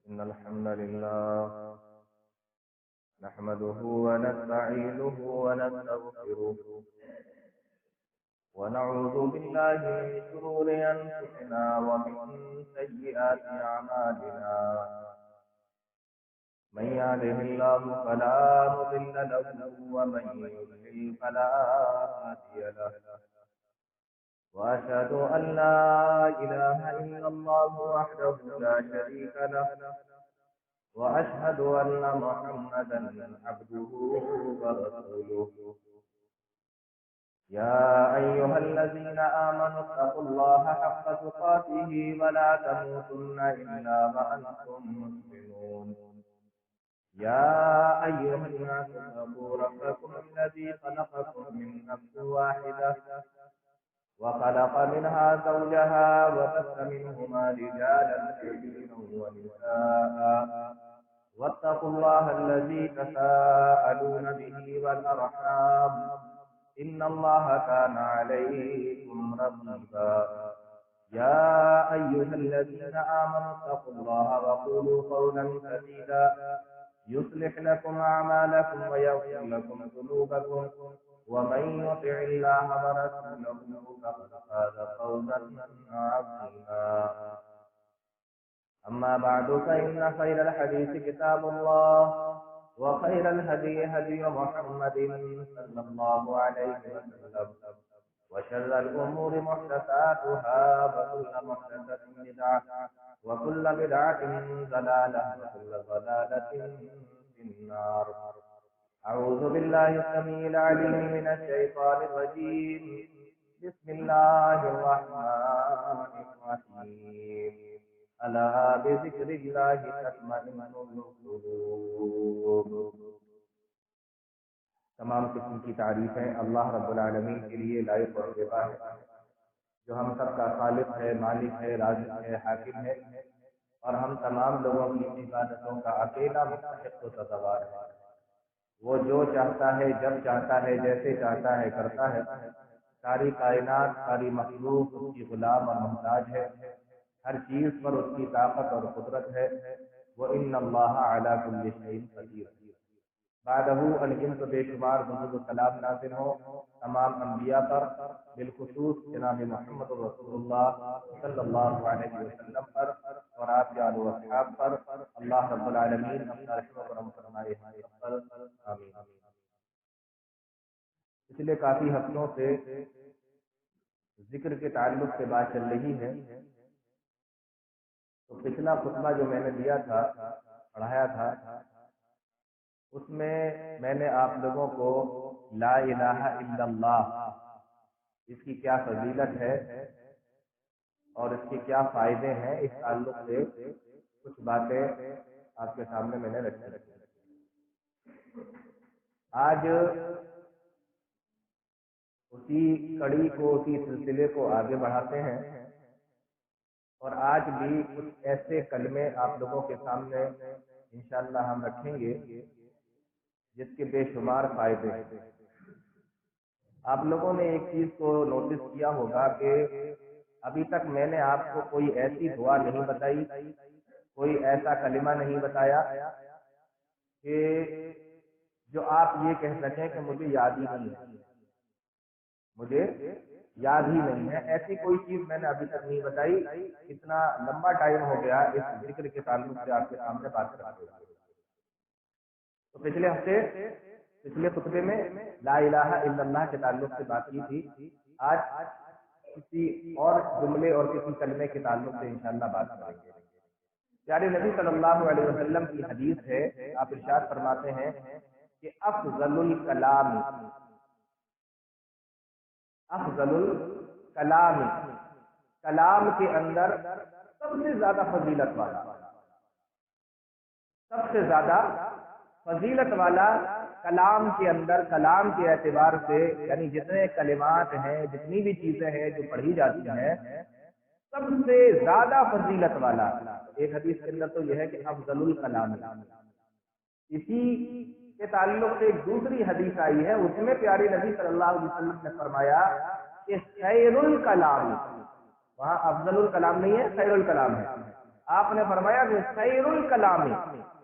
إن الحمد لله نحمده ونستعينه ونستغفره ونعوذ بالله من شرور أنفسنا ومن سيئات أعمالنا من يهده الله فلا مضل له ومن يضلل فلا هادي له وأشهد أن لا إله إلا الله وحده لا شريك له وأشهد أن محمدا عبده ورسوله يا أيها الذين آمنوا اتقوا الله حق تقاته ولا تموتن إلا وأنتم مسلمون يا أيها الناس اتقوا ربكم الذي خلقكم من نفس واحدة وخلق منها زوجها وبث منهما رجالا كثيرا ونساء واتقوا الله الذي تساءلون به والأرحام إن الله كان عليكم رقيبا يا أيها الذين آمنوا اتقوا الله وقولوا قولا سديدا يصلح لكم أعمالكم ويغفر لكم ذنوبكم ومن يطع الله ورسوله فقد فاز فوزا عظيما أما بعد فإن خير الحديث كتاب الله وخير الهدي هدي محمد صلى الله عليه وسلم وشر الأمور محدثاتها وكل محدثة بدعة وكل بدعة ضلالة وكل ضلالة في النار. أعوذ بالله السميع العليم من الشيطان الرجيم. بسم الله الرحمن الرحيم. ألا بذكر الله تطمئن القلوب. تمام قسم کی تعریفیں اللہ رب العالمین کے لیے لائق اور بے ہے، جو ہم سب کا خالق ہے، مالک ہے، رازق ہے، حاکم ہے، اور ہم تمام لوگوں کی عبادتوں کا اکیلا مستحق و سزاوار ہے۔ وہ جو چاہتا ہے، جب چاہتا ہے، جیسے چاہتا ہے کرتا ہے۔ ساری کائنات، ساری مخلوق اس کی غلام اور محتاج ہے۔ ہر چیز پر اس کی طاقت اور قدرت ہے۔ وَإِنَّ اللَّهَ عَلَى كُلِّ شَيْءٍ قَدِيرٌ۔ بعدہ ان گنت بے شمار درود و سلام نازل ہو تمام انبیاء پر، بالخصوص جناب محمد رسول اللہ صلی اللہ علیہ وسلم پر اور آپ کے آل و اصحاب پر۔ اللہ رب العالمین اپنا رحم و کرم فرمائے آمین۔ پچھلے کافی ہفتوں سے ذکر کے تعلق سے بات چل رہی ہے، تو پچھلا خطبہ جو میں نے دیا تھا، پڑھایا تھا، اس میں نے آپ لوگوں کو لا الہ الا اللہ اس کی کیا فضیلت ہے اور اس کے کیا فائدے ہیں، اس تعلق سے کچھ باتیں آپ کے سامنے میں نے رکھی۔ آج اسی کڑی کو، اسی سلسلے کو آگے بڑھاتے ہیں، اور آج بھی کچھ ایسے کلمے آپ لوگوں کے سامنے انشاءاللہ ہم رکھیں گے جس کے بے شمار فائدے ہیں۔ آپ لوگوں نے ایک چیز کو نوٹس کیا ہوگا کہ ابھی تک میں نے آپ کو کوئی ایسی دعا نہیں بتائی، کوئی ایسا کلمہ نہیں بتایا کہ جو آپ یہ کہہ سکیں کہ مجھے یاد ہی نہیں ہے، مجھے یاد ہی نہیں ہے۔ ایسی کوئی چیز میں نے ابھی تک نہیں بتائی۔ اتنا لمبا ٹائم ہو گیا اس ذکر کے تعلق سے آپ کے سامنے بات کرتے ہوئے۔ تو پچھلے خطبے میں لا الہ الا اللہ کے تعلق سے بات کی تھی۔ آج کسی اور جملے اور کسی کلمے کے تعلق سے انشاءاللہ بات کریں گے۔ پیارے نبی صلی اللہ علیہ وسلم کی حدیث ہے، آپ ارشاد فرماتے ہیں کہ افضل الکلام، کلام کے اندر سب سے زیادہ فضیلت والا، سب سے زیادہ فضیلت والا کلام کے اندر، کلام کے اعتبار سے، یعنی جتنے کلمات ہیں، جتنی بھی چیزیں ہیں جو پڑھی جاتی ہیں، سب سے زیادہ فضیلت والا ایک حدیث کے اندر تو یہ ہے کہ افضل الکلام۔ اسی کے تعلق سے ایک دوسری حدیث آئی ہے، اس میں پیارے نبی صلی اللہ علیہ وسلم نے فرمایا کہ خیر الکلام، وہاں افضل الکلام نہیں ہے، خیر الکلام ہے۔ آپ نے فرمایا کہ خیرُ الکلام،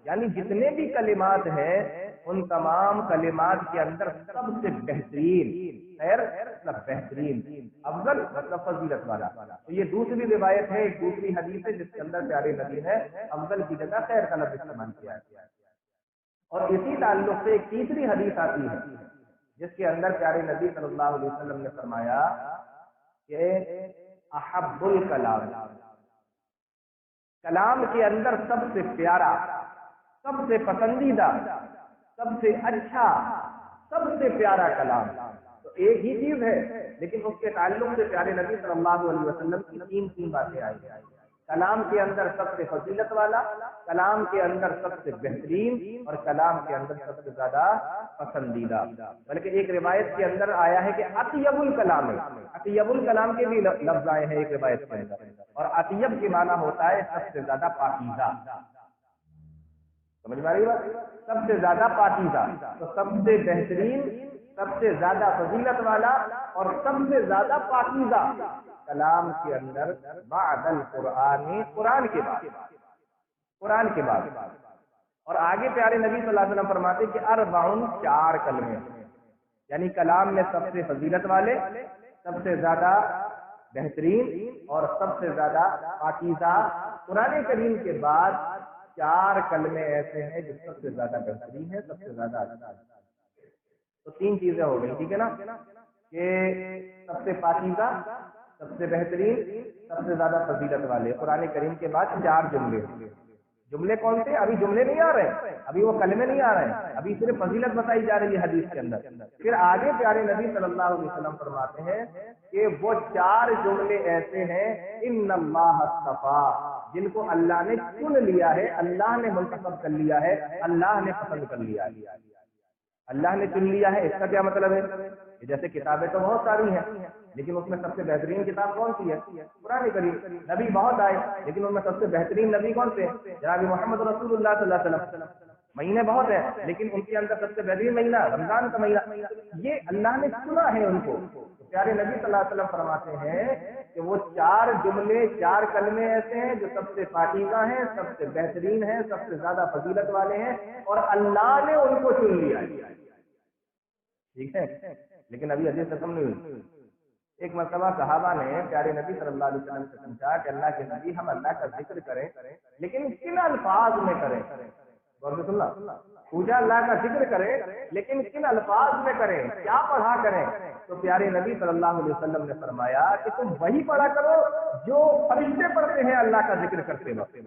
یعنی جتنے بھی کلمات ہیں ان تمام کلمات کے اندر سب سے بہترین، خیر مطلب بہترین، افضل مطلب فضیلت والا. تو یہ دوسری روایت ہے، ایک دوسری حدیث ہے جس کے اندر پیارے نبی نے افضل کی جگہ خیر کا لفظ استعمال کیا ہے. اور اسی تعلق سے ایک تیسری حدیث آتی ہے جس کے اندر پیارے نبی صلی اللہ علیہ وسلم نے فرمایا کہ احب الکلام، کلام کے اندر سب سے پیارا، سب سے پسندیدہ، سب سے اچھا، سب سے پیارا کلام. تو ایک ہی چیز ہے لیکن اس کے تعلق سے پیارے نبی صلی اللہ علیہ وسلم کی تین باتیں آئی. کلام کے اندر سب سے فضیلت والا، کلام کے اندر سب سے بہترین، اور کلام کے اندر سب سے زیادہ پسندیدہ. بلکہ ایک روایت کے اندر آیا ہے کہ اطیب الکلام، اطیب الکلام کے بھی لفظ آئے ہیں ایک روایت کے اندر، اور اطیب کے معنی ہوتا ہے سب سے زیادہ پاکیزہ. سمجھ میں آ رہی بات؟ سب سے زیادہ پاکیزہ. تو سب سے بہترین، سب سے زیادہ فضیلت والا اور سب سے زیادہ پاکیزہ کلام کے اندر بعد القرآن، قرآن کے بعد، قرآن کے بعد. اور آگے پیارے نبی صلی اللہ علیہ وسلم فرماتے کہ اربعن، چار کلمے، یعنی کلام میں سب سے فضیلت والے، سب سے زیادہ بہترین اور سب سے زیادہ پاکیزہ قرآن کریم کے بعد چار کلمے ایسے ہیں جو سب سے زیادہ بہترین ہے، سب سے زیادہ اچھا ہے. تو تین چیزیں ہو گئی، ٹھیک ہے نا، کہ سب سے پاکیزہ، سب سے بہترین، سب سے زیادہ فضیلت والے. قرآن کریم کے بعد چار جملے. جملے کون سے؟ ابھی جملے نہیں آ رہے، ابھی وہ کلمے نہیں آ رہے ہیں، ابھی صرف فضیلت بتائی جا رہی ہے حدیث کے اندر. پھر آگے پیارے نبی صلی اللہ علیہ وسلم فرماتے ہیں کہ وہ چار جملے ایسے ہیں ان اللہ اصطفیٰ، جن کو اللہ نے چن لیا ہے، اللہ نے منتخب کر لیا ہے، اللہ نے پسند کر لیا ہے. اللہ نے چن لیا ہے، اس کا کیا مطلب ہے؟ جیسے کتابیں تو بہت ساری ہیں لیکن اس میں سب سے بہترین کتاب کون سی ہے؟ قرآن کریم. نبی بہت آئے لیکن ان میں سب سے بہترین نبی کون سے؟ جناب محمد رسول اللہ صلی اللہ علیہ وسلم. مہینے بہت ہیں لیکن ان کے اندر سب سے بہترین مہینہ رمضان کا مہینہ. یہ اللہ نے چنا ہے ان کو. پیارے نبی صلی اللہ علیہ وسلم فرماتے ہیں کہ وہ چار جملے، چار کلمے ایسے ہیں جو سب سے پاکیزہ ہیں، سب سے بہترین ہیں، سب سے زیادہ فضیلت والے ہیں، اور اللہ نے ان کو چن لیا ہے. ٹھیک ہے، لیکن ابھی حدیث ختم نہیں ہوئی. ایک مرتبہ صحابہ نے پیارے نبی صلی اللہ علیہ وسلم سے پوچھا کہ اللہ کے نبی ہم اللہ کا ذکر کریں لیکن کن الفاظ میں کریں؟ پوچھا اللہ کا ذکر کریں لیکن کن الفاظ میں کریں، کیا پڑھا کریں؟ تو پیارے نبی صلی اللہ علیہ وسلم نے فرمایا کہ تم وہی پڑھا کرو جو فرشتے پڑھتے ہیں اللہ کا ذکر کرتے وقت.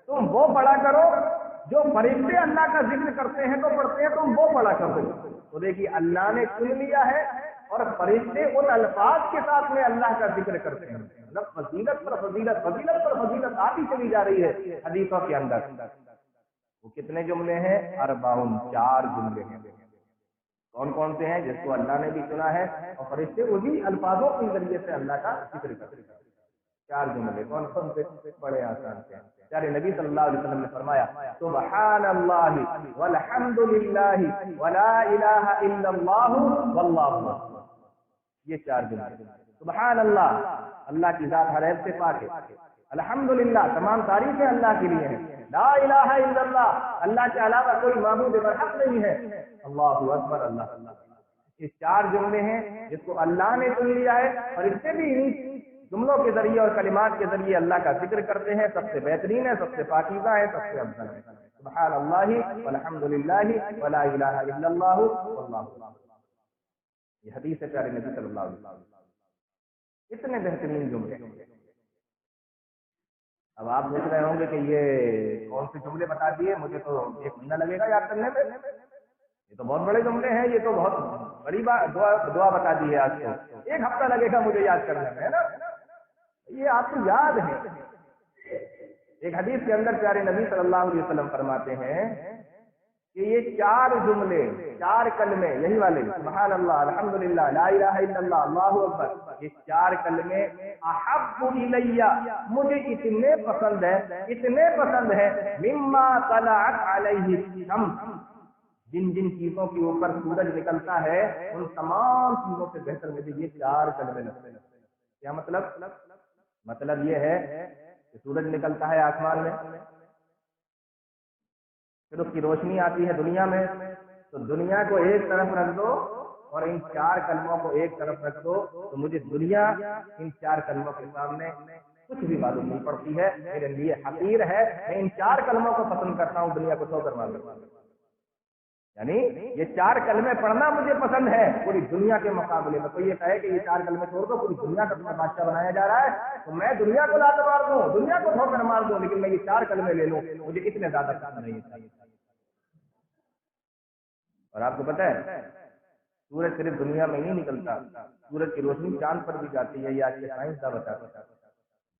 تم وہ پڑھا کرو جو فرشتے اللہ کا ذکر کرتے ہیں تو پڑھتے ہیں، تم وہ پڑھا کرو. تو دیکھیے اللہ نے چن لیا ہے اور فرشتے ان الفاظ کے ساتھ میں اللہ کا ذکر کرتے ہیں. مطلب فضیلت پر فضیلت، فضیلت پر فضیلت آتی چلی جا رہی ہے حدیثوں کے اندر. وہ کتنے جملے ہیں؟ اربعن، چار جملے ہیں. کون کون سے ہیں؟ جس کو اللہ نے بھی چنا ہے اور فرشتے وہی الفاظوں کے ذریعے سے اللہ کا ذکر کرتے ہیں. چار جملے کون کون سے؟ بڑے آسان سے. پیارے نبی صلی اللہ علیہ وسلم نے فرمایا سبحان اللہ والحمد للہ ولا الہ الا اللہ واللہ اکبر. یہ چار جملے. سبحان اللہ، اللہ کی ذات ہر عیب سے پاک ہے. الحمدللہ، تمام تعریفیں اللہ کے لیے ہیں. لا الہ الا اللہ، اللہ کے علاوہ کوئی معبود برحق نہیں ہے. اللہ اکبر، اللہ اللہ. یہ چار جملے ہیں جس کو اللہ نے چن لیا ہے اور اس سے بھی جملوں کے ذریعے اور کلمات کے ذریعے اللہ کا ذکر کرتے ہیں. سب سے بہترین ہے، سب سے پاکیزہ ہے، سب سے افضل ہے. سبحان اللہ والحمدللہ ولا الہ الا اللہ واللہ اکبر. یہ حدیث ہے پیارے نبی صلی اللہ علیہ وسلم. اتنے بہترین جملے. اب آپ سوچ رہے ہوں گے کہ یہ کون سے جملے بتا دیے، مجھے تو ایک مہینہ لگے گا یاد کرنے میں. یہ تو بہت بڑے جملے ہیں، یہ تو بہت بڑی دعا بتا دی ہے. آج کو ایک ہفتہ لگے گا مجھے یاد کرنے میں، ہے نا. یہ آپ کو یاد ہے. ایک حدیث کے اندر پیارے نبی صلی اللہ علیہ وسلم فرماتے ہیں کہ یہ چار جملے، چار کلمے، یہی والے سبحان اللہ، الحمدللہ، لا الہ الا اللہ، اللہ اکبر، یہ چار کلمے احب الیہ، مجھے اتنے پسند ہے مما طلعت علیہ الشمس، جن جن چیزوں کے اوپر سورج نکلتا ہے ان تمام چیزوں سے بہتر مجھے یہ چار کلمے لگتے ہیں. کیا مطلب؟ مطلب یہ ہے کہ سورج نکلتا ہے آسمان میں، پھر اس کی روشنی آتی ہے دنیا میں، تو دنیا کو ایک طرف رکھ دو اور ان 4 کلموں کو ایک طرف رکھ دو، تو مجھے دنیا ان 4 کلموں کے سامنے کچھ بھی معلوم نہیں پڑتی ہے، میرے لیے حقیر ہے، میں ان 4 کلموں کو پسند کرتا ہوں دنیا کو ٹھوکر مار کر۔ یعنی یہ 4 کلمے پڑھنا مجھے پسند ہے پوری دنیا کے مقابلے میں۔ کوئی یہ کہے کہ یہ 4 کلمے چھوڑ دو، پوری دنیا کا بادشاہ بنایا جا رہا ہے، تو میں دنیا کو لات مار دوں، دنیا کو ٹھوکر مار دوں، لیکن میں یہ 4 کلمے لے لوں، مجھے اتنے زیادہ پسند نہیں ہے۔ اور آپ کو پتہ ہے سورج صرف دنیا میں نہیں نکلتا، سورج کی روشنی چاند پر بھی جاتی ہے، یہ آج کے سائنس کا بتاتا ہے۔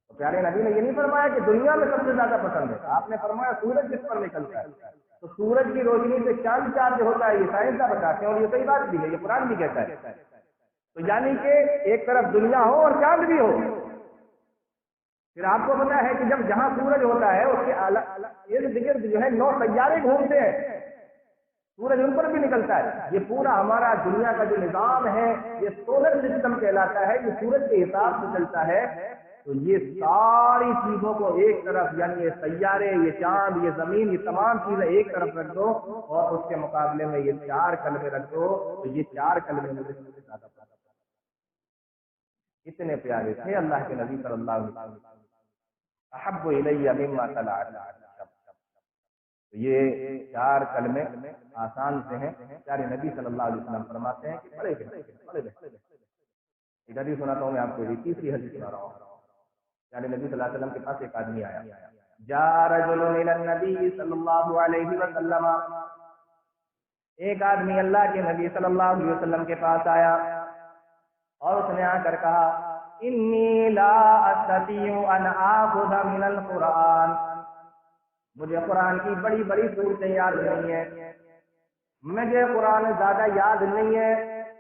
تو پیارے نبی نے یہ نہیں فرمایا کہ دنیا میں سب سے زیادہ پسند ہے، آپ نے فرمایا سورج جس پر نکلتا ہے، تو سورج کی روشنی سے چاند چارج ہوتا ہے، یہ سائنس کا بتاتے ہیں، اور یہ صحیح بات بھی ہے، یہ قرآن بھی کہتا ہے۔ تو یعنی کہ ایک طرف دنیا ہو اور چاند بھی ہو۔ پھر آپ کو پتا ہے کہ جب جہاں سورج ہوتا ہے اس کے ارد گرد جو ہے 9 سیارے گھومتے ہیں، سورج ان پر بھی نکلتا ہے۔ یہ پورا ہمارا دنیا کا جو نظام ہے یہ سولر سسٹم کہلاتا ہے، یہ سورج کے حساب سے چلتا ہے۔ تو یہ ساری چیزوں کو ایک طرف، یعنی یہ سیارے، یہ چاند، یہ زمین، یہ تمام چیزیں ایک طرف رکھ دو، اور اس کے مقابلے میں یہ 4 کلمے رکھ دو، تو یہ 4 کلمے مجھے سب سے زیادہ پسند۔ اتنے پیارے تھے اللہ کے نبی صلی اللہ علیہ وسلم، احب الیہ مما طلعت الشمس۔ یہ 4 کلمے آسان سے ہیں، پیارے نبی صلی اللہ علیہ وسلم فرماتے ہیں کہ بڑے بڑے۔ ایک حدیث سناتا ہوں میں آپ کو، یہ تیسری حدیث سنا رہا ہوں۔ پیارے نبی صلی اللہ علیہ وسلم کے پاس ایک آدمی آیا، جاء رجل الی النبی صلی اللہ علیہ وسلم، ایک آدمی اللہ کے نبی صلی اللہ علیہ وسلم کے پاس آیا اور اس نے آ کر کہا انی لا استطیع ان آخذ من القرآن، مجھے قرآن کی بڑی بڑی صورتیں یاد نہیں ہیں، مجھے قرآن زیادہ یاد نہیں ہے،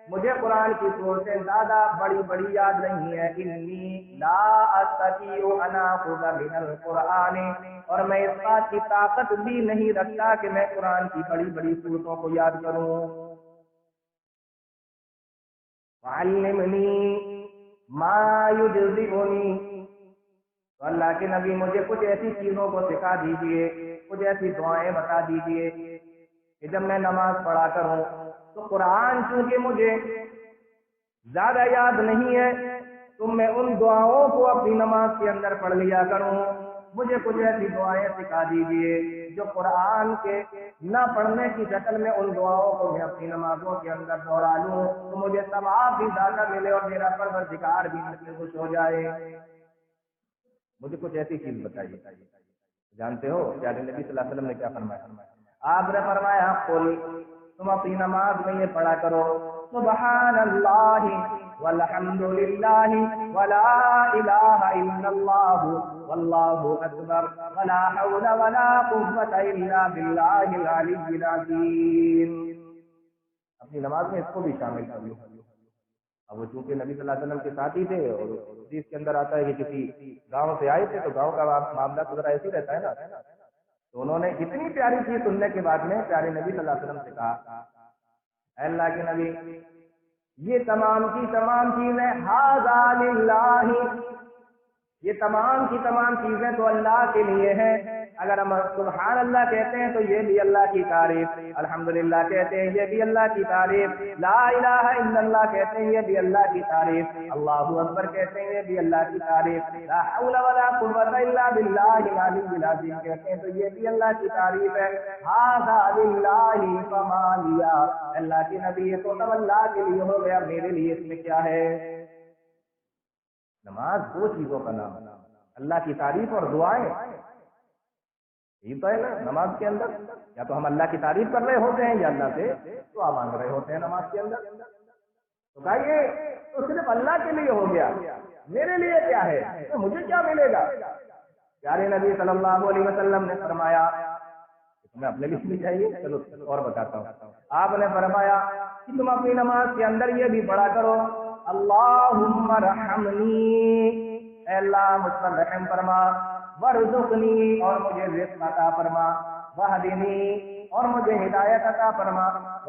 مجھے قرآن کی صورتیں زیادہ بڑی بڑی یاد نہیں ہے۔ انی لا استطیع ان آخذ من القرآن، اور میں اس بات کی طاقت بھی نہیں رکھتا کہ میں قرآن کی بڑی بڑی صورتوں کو یاد کروں۔ فعلمنی ما یجزئنی، تو اللہ کے نبی مجھے کچھ ایسی چیزوں کو سکھا دیجئے، کچھ ایسی دعائیں بتا دیجئے کہ جب میں نماز پڑھا کروں تو قرآن چونکہ مجھے زیادہ یاد نہیں ہے تو میں ان دعاؤں کو اپنی نماز کے اندر پڑھ لیا کروں، مجھے کچھ ایسی دعائیں سکھا دیجئے جو قرآن کے نہ پڑھنے کی شکل میں ان دعاؤں کو میں اپنی نمازوں کے اندر دوہرا لوں، تو مجھے ثواب بھی زیادہ ملے اور میرا پروردگار بھی مجھ سے خوش ہو جائے۔ مجھے کچھ ایسی چیز بتائیے۔ جانتے ہو پیارے نبی صلی اللہ علیہ وسلم نے کیا فرمایا؟ آپ نے فرمایا قل، تم اپنی نماز میں یہ پڑھا کرو سبحان اللہ والحمد للہ ولا الہ الا اللہ واللہ اکبر ولا حول ولا قوة الا باللہ العلی العظیم۔ اپنی نماز میں اس کو بھی شامل کر لو۔ اب وہ چونکہ نبی صلی اللہ علیہ وسلم کے ساتھی تھے، اور حدیث کے اندر آتا ہے کہ کسی گاؤں سے آئے تھے، تو گاؤں کا معاملہ تو ذرا ایسے ہی رہتا ہے نا، تو انہوں نے اتنی پیاری چیز سننے کے بعد میں پیارے نبی صلی اللہ علیہ وسلم سے کہا اے اللہ کے نبی، یہ تمام کی تمام چیزیں ھذا للہ، یہ تمام کی تمام چیزیں تو اللہ کے لیے ہیں۔ اگر ہم سبحان اللہ کہتے ہیں تو یہ بھی اللہ کی تعریف، الحمدللہ کہتے ہیں یہ بھی اللہ کی تعریف، لا الہ الا اللہ کہتے ہیں یہ بھی اللہ کی تعریف، اللہ اکبر کہتے ہیں یہ بھی اللہ کی تعریف، لا حول ولا قوة الا باللہ العلی العظیم کہتے ہیں تو یہ بھی اللہ کی تعریف ہے۔ ھذا للہ فما لیا، اللہ کے نبی یہ تو سب اللہ کے لیے ہو گیا، میرے لیے اس میں کیا ہے؟ نماز 2 چیزوں کا نام ہے، اللہ کی تعریف اور دعائیں۔ یہ تو ہے نا نماز کے اندر، یا تو ہم اللہ کی تعریف کر رہے ہوتے ہیں یا اللہ سے دعا مانگ رہے ہوتے ہیں نماز کے اندر۔ تو کہا یہ تو صرف اللہ کے لیے ہو گیا، میرے لیے کیا ہے؟ تو مجھے کیا ملے گا؟ پیارے نبی صلی اللہ علیہ وسلم نے فرمایا تمہیں اپنے لیے بھی چاہیے، چلو اور بتاتا ہوں۔ آپ نے فرمایا کہ تم اپنی نماز کے اندر یہ بھی پڑھا کرو اللہم رحمنی، اے اللہ مجھ پر رحم فرما، وارزقنی، اور مجھے رزق عطا فرما، وہدنی، اور مجھے ہدایت عطا فرما،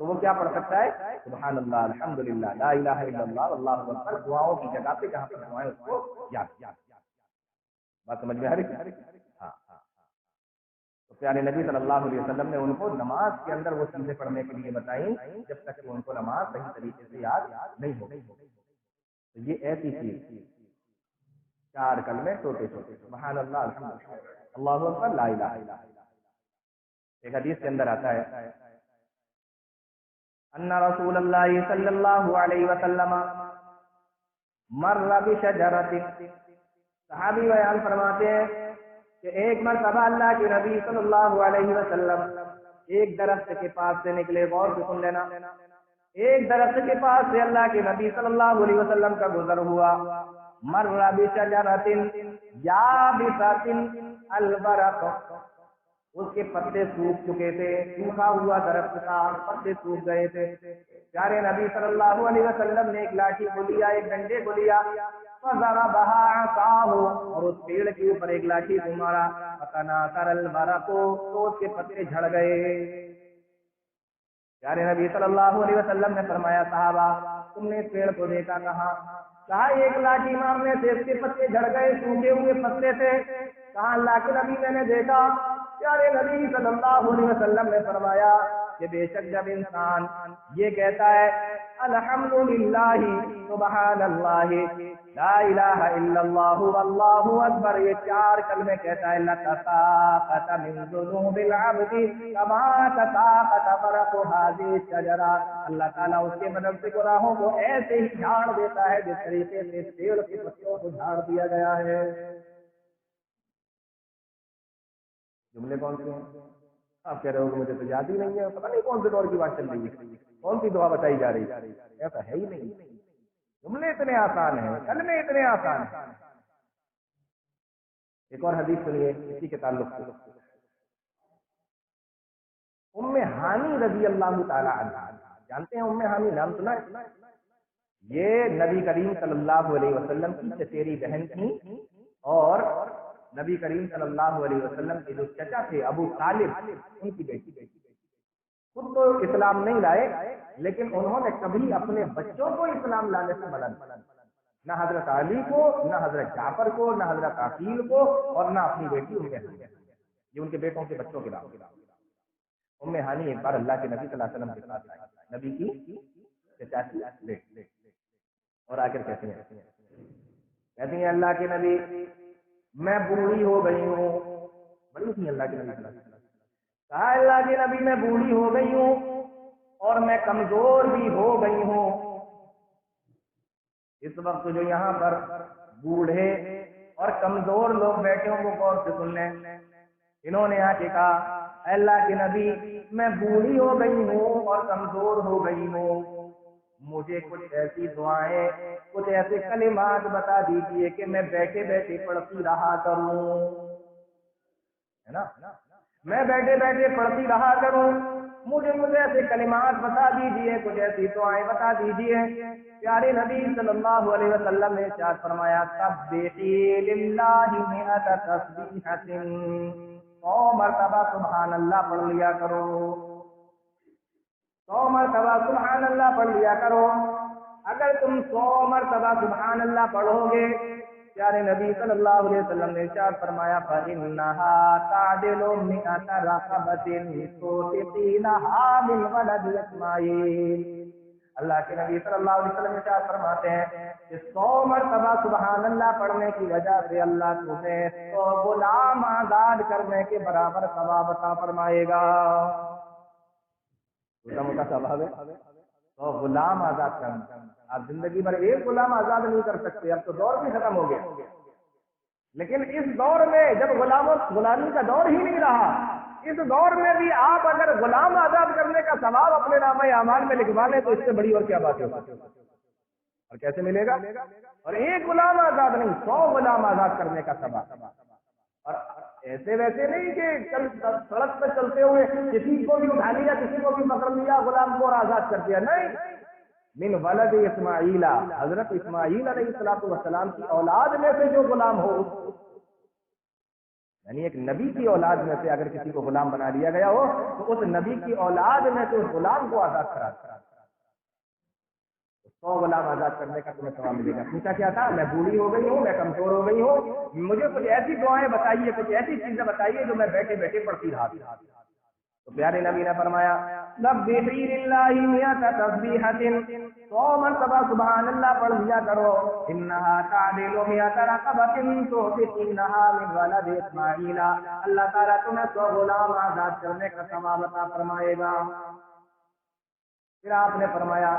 تو وہ کیا پڑھ سکتا ہے؟ سبحان اللہ، الحمدللہ، لا الہ الا اللہ، اللہ اکبر، دعاؤں کی جگہ پہ جہاں پہ دعائیں اس کو یاد بات سمجھ میں آ رہی ہے؟ ہاں ہاں۔ تو پیارے نبی صلی اللہ علیہ وسلم نے ان کو نماز کے اندر وہ چیزیں پڑھنے کے لیے بتائیں جب تک کہ ان کو نماز صحیح طریقے سے یاد نہیں ہو گئی۔ تو یہ ایسی چیز، 4 کلمے چھوٹے چھوٹے، سبحان اللہ، الحمدللہ، اللہ اکبر، لا الہ الا اللہ۔ ایک حدیث کے اندر آتا ہے ان رسول اللہ صلی اللہ علیہ وسلم مر بشجرۃ، صحابی بیان فرماتے ہیں کہ ایک مرتبہ اللہ کے نبی صلی اللہ علیہ وسلم ایک درخت کے پاس سے نکلے، غور سے سن لینا، ایک درخت کے پاس سے اللہ کے نبی صلی اللہ علیہ وسلم کا گزر ہوا، مر بشجرۃ یابسۃ البرق، اس کے پتے سوکھ چکے تھے، سوکھا ہوا درخت تھا، پتے سوکھ گئے تھے۔ پیارے نبی صلی اللہ علیہ وسلم نے ایک لاٹھی کو لیا، ایک ڈنڈے کو لیا، فضربها عصاه، اور اس پیڑ کے اوپر ایک لاٹھی کو مارا، فتناثر البرق، تو اس کے پتے جھڑ گئے۔ پیارے نبی صلی اللہ علیہ وسلم نے فرمایا صحابہ تم نے اس پیڑ کو دیکھا؟ کہا ایک لاٹھی مارنے سے اس کے پتے جھڑ گئے، سوکھے ہوئے پتے تھے۔ کہا اللہ کے نبی میں نے دیکھا۔ پیارے نبی صلی اللہ علیہ وسلم نے فرمایا کہ بے شک جب انسان یہ کہتا ہے الحمدللہ، سبحان اللہ، لا الہ الا اللہ، واللہ اکبر، یہ 4 کلمے کہتا ہے، لتساقط من ذنوب العبد کما تساقط برق هذه الشجرہ، اللہ تعالیٰ اس کے مدد سے گناہوں کو ایسے ہی جھاڑ دیتا ہے جس طریقے سے پیڑ کے پتوں کو جھاڑ دیا گیا ہے۔ جملے کون سے ہیں؟ آپ کہہ رہے ہو کہ مجھے تو یاد ہی نہیں ہے، پتہ نہیں کون سے دور کی بات چل رہی ہے، کون سی دعا بتائی جا رہی ہے، ایسا ہے ہی نہیں۔ جملے اتنے آسان ہیں، کلمے اتنے آسان ہیں۔ ایک اور حدیث سنیے اسی کے تعلق سے، ام ہانی رضی اللہ تعالی عنہ، جانتے ہیں ام ہانی؟ نام سنا ہے؟ یہ نبی کریم صلی اللہ علیہ وسلم کی چچیری بہن تھی، اور نبی کریم صلی اللہ علیہ وسلم کے جو چچا تھے ابو طالب، ان کی بیٹی۔ خود تو اسلام نہیں لائے، لیکن انہوں نے کبھی اپنے بچوں کو اسلام لانے سے منع نہیں، نہ حضرت علی کو، نہ حضرت جعفر کو، نہ حضرت عقیل کو، اور نہ اپنی بیٹی ام ہانی۔ یہ ان کے بیٹوں کے بچوں کے نام۔ ام ہانی ایک بار اللہ کے نبی صلی اللہ علیہ وسلم کے پاس آئی، نبی کی چچا بیٹی، اور آ کر کہتی ہیں اللہ کے نبی میں بوڑھی ہو گئی ہوں، بڑی تھی اللہ کے نبی صلی اللہ علیہ وسلم، کہا اللہ کے نبی میں بوڑھی ہو گئی ہوں اور میں کمزور بھی ہو گئی ہوں۔ اس وقت جو یہاں پر بوڑھے اور کمزور لوگ بیٹھے ہوں وہ غور سے سن لیں، انہوں نے آ کے کہا اے اللہ کے نبی میں بوڑھی ہو گئی ہوں اور کمزور ہو گئی ہوں، مجھے کچھ ایسی دعائیں، کچھ ایسے کلمات بتا دیجئے کہ میں بیٹھے بیٹھے پڑھتی رہا کروں، ہے نا، میں بیٹھے بیٹھے پڑھتی رہا کروں، مجھے ایسے کلمات بتا دیجئے، کچھ ایسی دعائیں بتا دیجئے۔ پیارے نبی صلی اللہ علیہ وسلم نے ارشاد فرمایا سبحی للہ مئۃ تسبیحۃ، 100 مرتبہ سبحان اللہ پڑھ لیا کرو، 100 مرتبہ سبحان اللہ پڑھ لیا کرو۔ اگر تم 100 مرتبہ سبحان اللہ پڑھو گے، پیارے نبی صلی اللہ علیہ وسلم نے ارشاد فرمایا فَإِنَّهَا تَعْدِلُ مِئَةَ رَقَبَةٍ تُعْتِقِينَهَا مِنْ وَلَدِ إِسْمَاعِيلَ۔ اللہ کے نبی صلی اللہ علیہ وسلم ارشاد فرماتے ہیں کہ 100 مرتبہ سبحان اللہ پڑھنے کی وجہ سے اللہ تمہیں 100 غلام آزاد کرنے کے برابر ثواب عطا فرمائے گا۔ چھوٹا موٹا ثواب ہے، 100 غلام آزاد کرنا۔ آپ زندگی بھر ایک غلام آزاد نہیں کر سکتے، اب تو دور بھی ختم ہو گیا، لیکن اس دور میں جب غلامی کا دور ہی نہیں رہا، اس دور میں بھی آپ اگر غلام آزاد کرنے کا ثواب اپنے نامہ اعمال میں لکھوا لیں تو اس سے بڑی اور کیا بات ہے، اور کیسے ملے گا؟ اور ایک غلام آزاد نہیں، 100 غلام آزاد کرنے کا ثواب۔ اور ایسے ویسے نہیں کہ سڑک پہ چلتے ہوئے کسی کو بھی اٹھا لیا، کسی کو بھی پکڑ لیا، غلام کو اور آزاد کر دیا، نہیں، من ولد اسماعیل، حضرت اسماعیل علیہ السلام کی اولاد میں سے جو غلام ہو، یعنی ایک نبی کی اولاد میں سے اگر کسی کو غلام بنا دیا گیا ہو تو اس نبی کی اولاد میں سے اس غلام کو آزاد کرا 100 غلام آزاد کرنے کا تمہیں ثواب ملے گا. پوچھا کیا تھا؟ میں بوڑھی ہو گئی ہوں، میں کمزور ہو گئی ہوں، مجھے کچھ ایسی دعائیں بتائیے، کچھ ایسی چیزیں بتائیے جو میں بیٹھے بیٹھے پڑھتی رہا. تو پیارے نبی نے فرمایا 100 مرتبہ سبحان اللہ پڑھ لیا کرو. انہا تعدل 100 رقبۃ توفقینہا من ولد اسماعیل. اللہ تعالیٰ تمہیں 100 غلام آزاد کرنے کا ثواب عطا فرمائے گا. پھر آپ نے فرمایا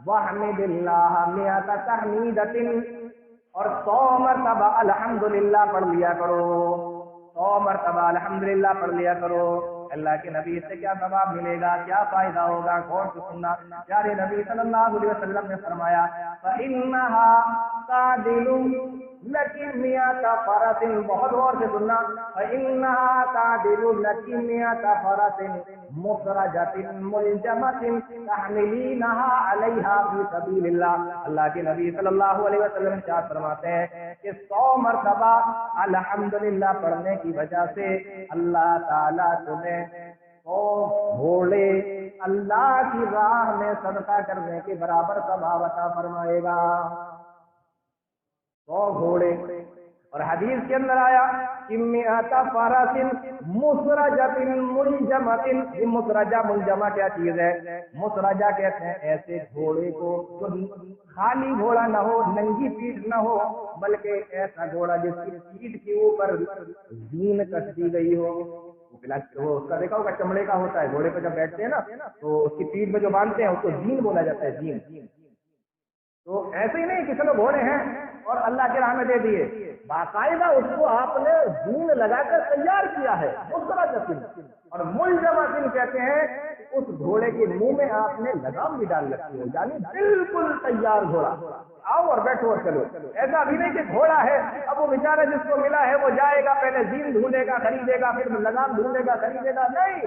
وحمد اللہ 100 تحمیدۃ، اور 100 مرتبہ الحمدللہ پڑھ لیا کرو. 100 مرتبہ الحمدللہ پڑھ لیا کرو. اللہ کے نبی سے کیا ثواب ملے گا، کیا فائدہ ہوگا؟ غور سے سننا. پیارے نبی صلی اللہ علیہ وسلم نے فرمایا فإنها تعدل لك 100 فرس. بہت غور سے سننا. فإنها تعدل لك 100 فرس مسرجة ملجمة تحملينها عليها في سبيل الله. اللہ کے نبی صلی اللہ علیہ وسلم ارشاد فرماتے ہیں کہ 100 مرتبہ الحمدللہ پڑھنے کی وجہ سے اللہ تعالیٰ تمہیں 100 گھوڑے اللہ کی راہ میں صدقہ کرنے کے برابر ثواب عطا فرمائے گا. 100 گھوڑے. اور حدیث کے اندر آیا کہ 100 فرس مسرجۃ ملجمۃ. یہ مسرجہ ملجمہ کیا چیز ہے؟ مسرجہ کہتے ہیں ایسے گھوڑے کو جو خالی گھوڑا نہ ہو، ننگی پیٹھ نہ ہو، بلکہ ایسا گھوڑا جس کی پیٹھ کے اوپر زین کس دی گئی ہو. وہ اس کا دیکھا ہوگا چمڑے کا ہوتا ہے، گھوڑے پہ جب بیٹھتے ہیں نا تو اس کی پیٹھ میں جو باندھتے ہیں اس کو زین بولا جاتا ہے، زین. تو ایسے ہی نہیں کہ چلو گھوڑے ہیں اور اللہ کے راہ میں دے دیے، باقاعدہ اس کو آپ نے زین لگا کر تیار کیا ہے. اس طرح کا سن. اور ملجمہ سن کہتے ہیں اس گھوڑے کے منہ میں آپ نے لگام بھی ڈال رکھی ہو، یعنی بالکل تیار گھوڑا. آؤ اور بیٹھو اور چلو. ایسا بھی نہیں کہ گھوڑا ہے اب وہ بیچارہ جس کو ملا ہے وہ جائے گا پہلے زین ڈھونڈے گا خریدے گا، پھر لگام ڈھونڈے گا خریدے گا. نہیں،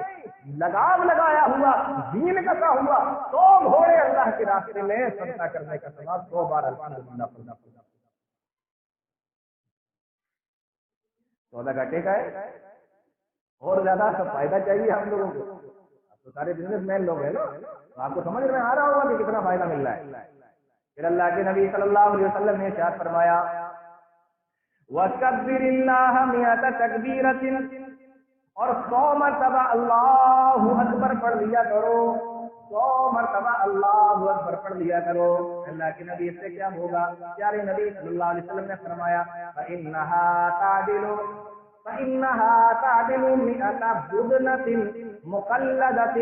لگام لگایا ہوا، زین کسا ہوا. 100 گھوڑے اللہ کے راستے میں صدقہ کرنے کا ثواب 100 بار الحمدللہ پڑھنا. 14 گھنٹے کا ہے. اور زیادہ سب فائدہ چاہیے ہم لوگوں کو. آپ تو سارے بزنس مین لوگ ہیں نا، تو آپ کو سمجھ میں آ رہا ہوگا کہ کتنا فائدہ مل رہا ہے. پھر اللہ کے نبی صلی اللہ علیہ وسلم نے ارشاد فرمایا وَكَبِّرِ اللَّهَ 100 تَكْبِيرَةٍ، اور 100 مرتبہ اللہ اکبر پڑھ لیا کرو. 100 مرتبہ اللہ اکبر پڑھ لیا کرو. اللہ کے نبی سے کیا ہوگا؟ پیارے نبی صلی اللہ علیہ وسلم نے فرمایا فإنها تعدل 100 بدنة مقلدة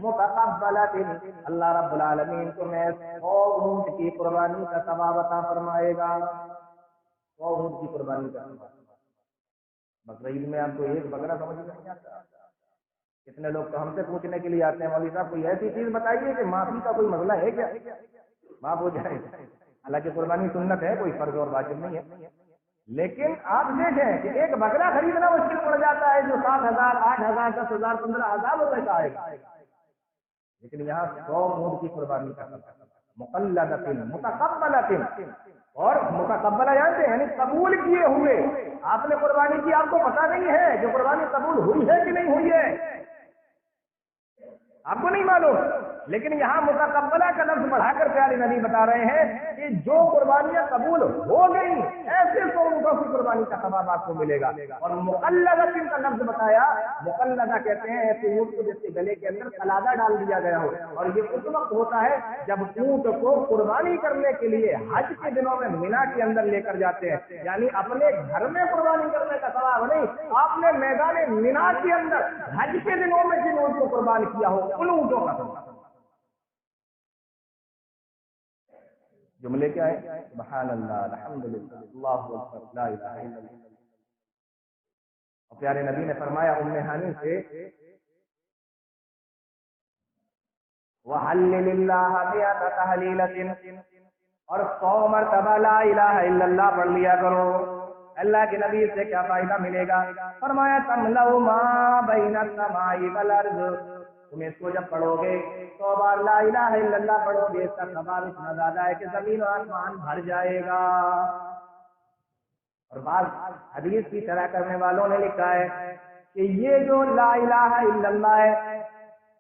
متقبلة. اللہ رب العالمین تمہیں 100 اونٹ کی قربانی کا ثواب عطا فرمائے گا. 100 اونٹ کی قربانی کا ثواب. بقرعید میں آپ کو ایک بکرا سمجھ میں نہیں آتا. کتنے لوگ تو ہم سے پوچھنے کے لیے آتے ہیں مولوی صاحب کوئی ایسی چیز بتائیے کہ معافی کا کوئی مسئلہ ہے کیا، معاف ہو جائے. حالانکہ قربانی سنت ہے، کوئی فرض اور واجب نہیں ہے. لیکن آپ دیکھیں کہ ایک بکرا خریدنا مشکل پڑ جاتا ہے جو 7,000 8,000 10,000 15,000 روپے کا آئے گا. لیکن یہاں 100 اونٹ کی قربانی کا مقلدۃ متقبلۃ. اور متقبلہ جانتے ہیں یعنی قبول کیے ہوئے. آپ نے قربانی کی، آپ کو پتا نہیں ہے جو قربانی قبول ہوئی ہے کہ نہیں ہوئی ہے، آپ کو نہیں معلوم. لیکن یہاں متقبلہ کا لفظ بڑھا کر پیارے نبی بتا رہے ہیں کہ جو قربانیاں قبول ہو گئی ایسے 100 اونٹوں کی قربانی کا ثواب آپ کو ملے گا. اور مقلدہ کا لفظ بتایا. مقلدہ کہتے ہیں ایسے اونٹ کو جس کے گلے کے اندر قلادہ ڈال دیا گیا ہو. اور یہ اس وقت ہوتا ہے جب اونٹ کو قربانی کرنے کے لیے حج کے دنوں میں مینا کے اندر لے کر جاتے ہیں. یعنی اپنے گھر میں قربانی کرنے کا ثواب نہیں، آپ نے میدان مینا کے اندر حج کے دنوں میں جن اونٹ کو قربان کیا ہو ان اونٹوں کا ثواب. جملے کیا ہے؟ سبحان اللہ، الحمدللہ، اللہ اکبر، لا الہ الا اللہ. اور پیارے نبی نے فرمایا ام ہانی سے وَحَلِّلِ اللَّهَ 100 تَحْلِيلَةٍ، اور 100 مرتبہ لا الہ الا اللہ پڑھ لیا کرو. اللہ کے نبی سے کیا فائدہ ملے گا؟ فرمایا تَمْلَأُ مَا بَيْنَ السَّمَاءِ وَالْأَرْضِ. تم اس کو جب پڑھو گے 100 بار لا الہ الا اللہ پڑھو گے، اس کا ثواب اتنا زیادہ ہے کہ زمین و آسمان بھر جائے گا. اور بعض حدیث کی شرح کرنے والوں نے لکھا ہے کہ یہ جو لا الہ الا اللہ ہے،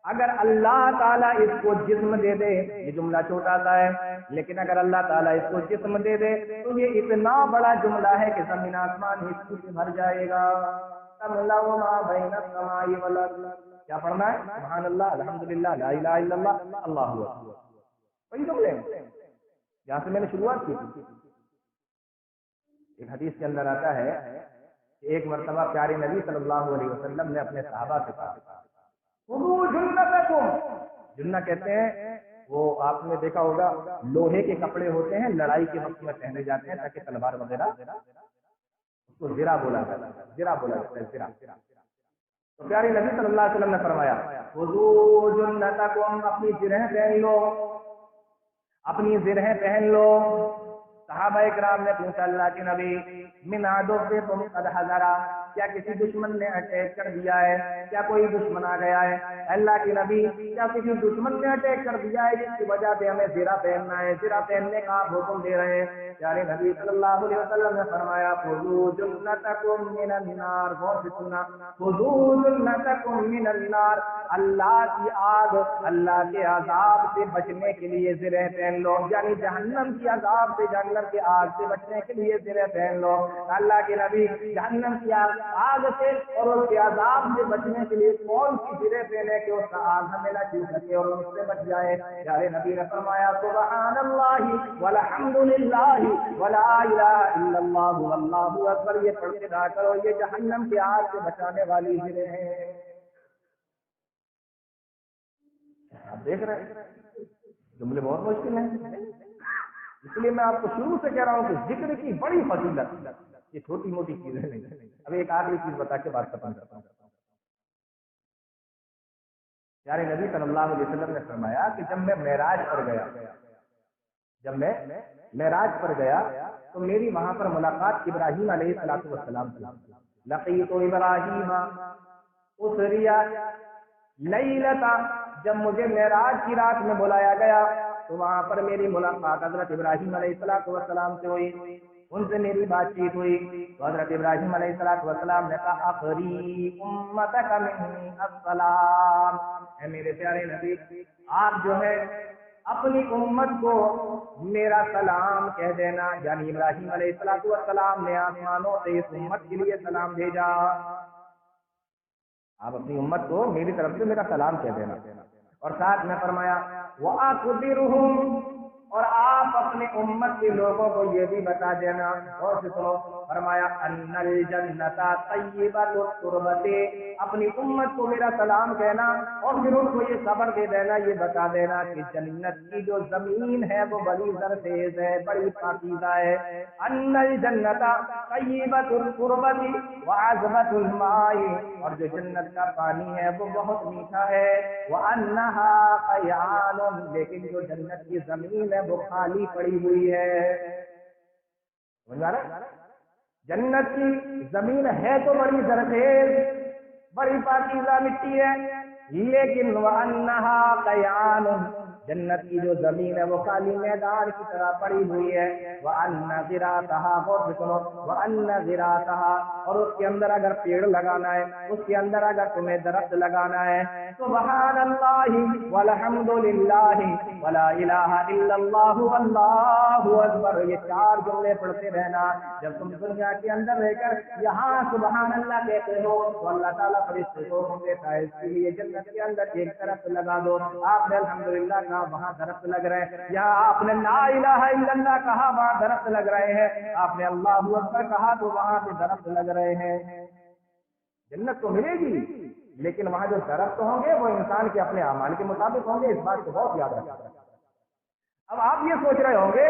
اگر اللہ تعالیٰ اس کو جسم دے دے، یہ جملہ چھوٹا سا ہے، لیکن اگر اللہ تعالیٰ اس کو جسم دے دے تو یہ اتنا بڑا جملہ ہے کہ زمین آسمان اس سے بھر جائے گا۔ تملأ ما بین السماء والارض، کیا پڑھنا ہے؟ سبحان اللہ، الحمدللہ، لا الہ الا اللہ، اللہ اکبر، وہی جملے ہیں جہاں سے میں نے شروعات کی تھی۔ ایک حدیث کے اندر آتا ہے کہ ایک مرتبہ پیارے نبی صلی اللہ علیہ وسلم نے اپنے صحابہ سے کہا، خذوا جنتکم، جنہ کہتے ہیں وہ آپ نے دیکھا ہوگا لوہے کے کپڑے ہوتے ہیں، لڑائی کے وقت میں پہنے جاتے ہیں تاکہ تلوار وغیرہ، اس کو زرہ بولا جاتا ہے، زرہ بولا جاتا ہے، زرہ۔ تو پیارے نبی صلی اللہ علیہ وسلم نے فرمایا خذوا جنتکم، اپنی زرہیں پہن لو، اپنی زرہیں پہن لو۔ صحابہ اکرام نے پوچھا اللہ کے نبی من عدوکم قد حضرا، کیا کسی دشمن نے اٹیک کر دیا ہے؟ کیا کوئی دشمن آ گیا ہے؟ اللہ کے نبی کیا کسی دشمن نے اٹیک کر دیا ہے جس کی وجہ سے ہمیں زرہ پہننا ہے، زرہ پہننے کا آپ حکم دے رہے ہیں؟ پیارے نبی صلی اللہ علیہ وسلم نے فرمایا خذوا جنتکم من النار، غور سے سننا، خذوا جنتکم من النار، اللہ کی آگ، اللہ کے عذاب سے بچنے کے لیے زرہ پہن لو، یعنی جہنم کی عذاب سے، جہنم کی آگ سے بچنے کے لیے زرہ پہن لو۔ اللہ کے نبی جہنم کی آگ سے اور اس کے عذاب سے بچنے کے لیے کون سی زرہ پہنے کہ اس کا آگ ہمیں نہ چھو سکے اور اس سے بچ جائے؟ پیارے نبی نے فرمایا سبحان اللہ والحمد للہ ولا الہ الا اللہ واللہ اکبر، یہ پڑھ کے کہا کرو یہ جہنم کی آگ سے بچانے والی زرہ ہیں۔ آپ دیکھ رہے ہیں جملے بہت مشکل ہیں، اس لیے میں آپ کو شروع سے کہہ رہا ہوں کہ ذکر کی بڑی فضیلت، یہ چھوٹی موٹی چیزیں نہیں۔ اب ایک آخری چیز بتا کے بات ختم کرتا ہوں۔ پیارے نبی صلی اللہ علیہ وسلم نے فرمایا کہ جب میں معراج پر گیا تو میری وہاں پر ملاقات ابراہیم علیہ السلام سے، لقیت ابراہیم اسری لیلۃ، جب مجھے معراج کی رات میں بلایا گیا تو وہاں پر میری ملاقات حضرت ابراہیم علیہ السلام سے ہوئی، ان سے میری بات چیت ہوئی تو حضرت ابراہیم علیہ السلام نے کہا اخری امتک منی السلام، اے میرے پیارے نبی آپ جو ہے اپنی امت کو میرا سلام کہہ دینا، یعنی ابراہیم علیہ السلام نے آسمانوں سے اس امت کے لیے سلام بھیجا، آپ اپنی امت کو میری طرف سے میرا سلام کہہ دینا، اور ساتھ میں فرمایا وَأَخْبِرْهُمْ، اور آپ اپنے امت کے لوگوں کو یہ بھی بتا دینا، اور سنو فرمایا ان الجنت طیبۃ التربۃ، اپنی امت کو میرا سلام کہنا اور پھر ان کو یہ خبر دے دینا، یہ بتا دینا کہ جنت کی جو زمین ہے وہ بڑی زرخیز ہے، بڑی پاکیزہ ہے، ان الجنت طیبۃ التربۃ وعذبۃ الماء، اور جو جنت کا پانی ہے وہ بہت میٹھا ہے، وانھا قیعان، لیکن جو جنت کی زمین ہے وہ خالی پڑی ہوئی ہے۔ جنت کی زمین ہے تو بڑی زرخیز، بڑی پاکیزہ مٹی ہے، لیکن وانھا قیعان، جنت کی جو زمین ہے وہ خالی میدان کی طرح پڑی ہوئی ہے، وَأَنَّ زِرَاعَتَهَا، غور سے سنو، وَأَنَّ زِرَاعَتَهَا، اور اس کے اندر اگر پیڑ لگانا ہے، اس کے اندر اگر تمہیں درخت لگانا ہے، سبحان اللہ والحمد للہ ولا الہ الا اللہ واللہ اکبر، یہ چار جملے پڑھتے رہنا، جب تم دنیا کے اندر رہ کر یہاں سبحان اللہ کہتے ہو تو اللہ تعالیٰ فرشتے کو حکم دیتا ہے اس کے لیے جنت کے اندر ایک درخت لگا دو۔ آپ نے الحمدللہ کہا وہاں درخت لگ رہے ہیں، یہاں آپ نے لا الہ الا اللہ کہا وہاں درخت لگ رہے ہیں، آپ نے اللہ اکبر کہا تو وہاں پہ درخت لگ رہے ہیں۔ جنت تو ملے گی لیکن وہاں جو درخت ہوں گے وہ انسان کے اپنے اعمال کے مطابق ہوں گے، اس بات کو بہت یاد رکھنا۔ اب آپ یہ سوچ رہے ہوں گے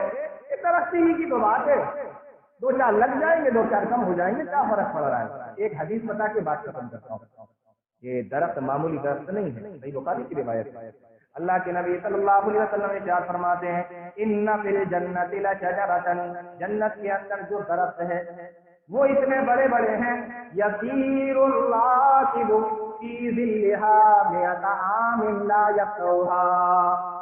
کہ درخت ہی کی تو بات ہے، دو چار لگ جائیں گے دو چار کم ہو جائیں گے، کیا فرق پڑ رہا ہے؟ ایک حدیث بتا کے بات ختم کرتا ہوں، یہ درخت معمولی درخت نہیں ہے، صحیح بخاری کی روایت ہے، اللہ کے نبی صلی اللہ علیہ وسلم ارشاد فرماتے ہیں ان فی الجنۃ لشجرۃ، جنت کے اندر جو درخت ہے وہ اتنے بڑے بڑے ہیں، یسیر الراکب فی ظلھا مئۃ عام لا یقطعھا،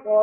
100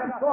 100